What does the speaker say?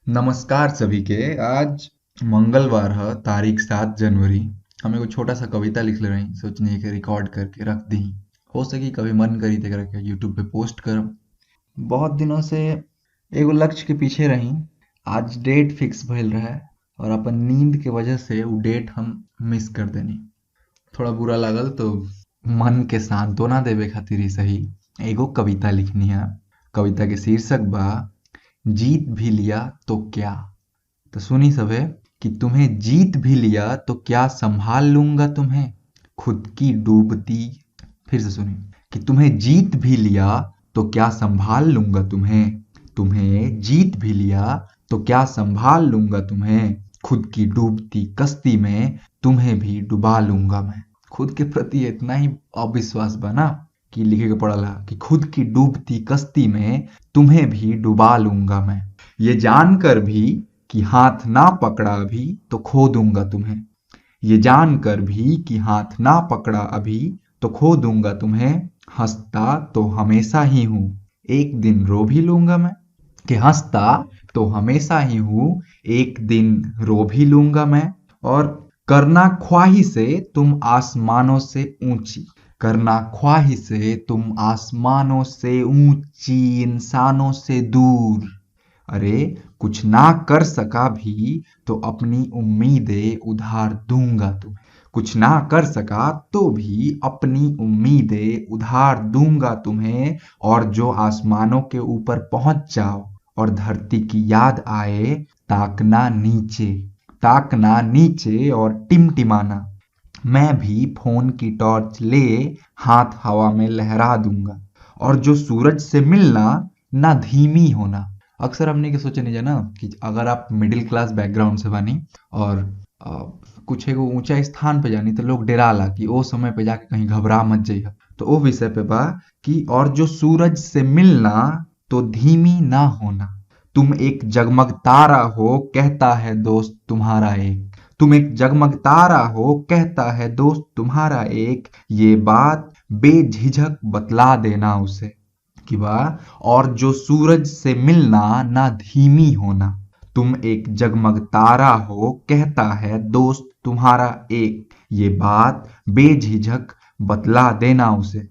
नमस्कार सभी के। आज मंगलवार है, तारीख 7 जनवरी। हम एगो छोटा सा कविता लिख ले रही, सोचनी कि रिकॉर्ड करके रख दी। हो सकी कभी मन करी तो करके यूट्यूब पे पोस्ट करब। बहुत दिनों से एगो लक्ष्य के पीछे रही। आज डेट फिक्स भइल रहे और अपन नींद के वजह से वो डेट हम मिस कर देनी। थोड़ा बुरा लागल, तो मन के सांत्वना देवे खातिर ही सही एगो कविता लिखनी है। कविता के शीर्षक बा, जीत भी लिया तो क्या। तो सुनी सबे कि तुम्हें जीत भी लिया तो क्या संभाल लूंगा तुम्हें, खुद की डूबती। फिर से सुनी कि तुम्हें जीत भी लिया तो क्या संभाल लूंगा तुम्हें, तुम्हें जीत भी लिया तो क्या संभाल लूंगा तुम्हें, खुद की डूबती कश्ती में तुम्हें भी डुबा लूंगा मैं। खुद के प्रति इतना ही अविश्वास बना कि लिखे के पड़ला कि खुद की डूबती कश्ती में तुम्हें भी डुबा लूंगा मैं। ये जानकर भी कि हाथ ना पकड़ा अभी तो खो दूंगा तुम्हें, ये जानकर भी कि हाथ ना पकड़ा अभी तो खो दूंगा तुम्हें। हंसता तो हमेशा ही हूँ, एक दिन रो भी लूंगा मैं। कि हंसता तो हमेशा ही हूँ, एक दिन रो भी लूंगा मैं। और करना ख्वाही से तुम आसमानों से ऊंची, करना ख्वाही से तुम आसमानों से ऊंची, इंसानों से दूर। अरे कुछ ना कर सका भी तो अपनी उम्मीदें उधार दूंगा तुम्हें, कुछ ना कर सका तो भी अपनी उम्मीदें उधार दूंगा तुम्हें। और जो आसमानों के ऊपर पहुंच जाओ और धरती की याद आए, ताकना नीचे, ताकना नीचे और टिमटिमाना। मैं भी फोन की टॉर्च ले हाथ हवा में लहरा दूंगा। और जो सूरज से मिलना ना धीमी होना। अक्सर हमने के सोचे नहीं जाना कि अगर आप मिडिल क्लास बैकग्राउंड से बानी और अ, कुछ एगो ऊंचा स्थान पे जानी तो लोग डेराला कि ओ समय पे जाके कहीं घबरा मत जाइए। तो ओ विषय पे बा कि और जो सूरज से मिलना तो धीमी ना होना। तुम एक जगमग तारा हो कहता है दोस्त तुम्हारा एक, तुम एक जगमग तारा हो कहता है दोस्त तुम्हारा एक। ये बात बेझिझक बतला देना उसे कि वाह। और जो सूरज से मिलना ना धीमी होना, तुम एक जगमग तारा हो कहता है दोस्त तुम्हारा एक। ये बात बेझिझक बतला देना उसे।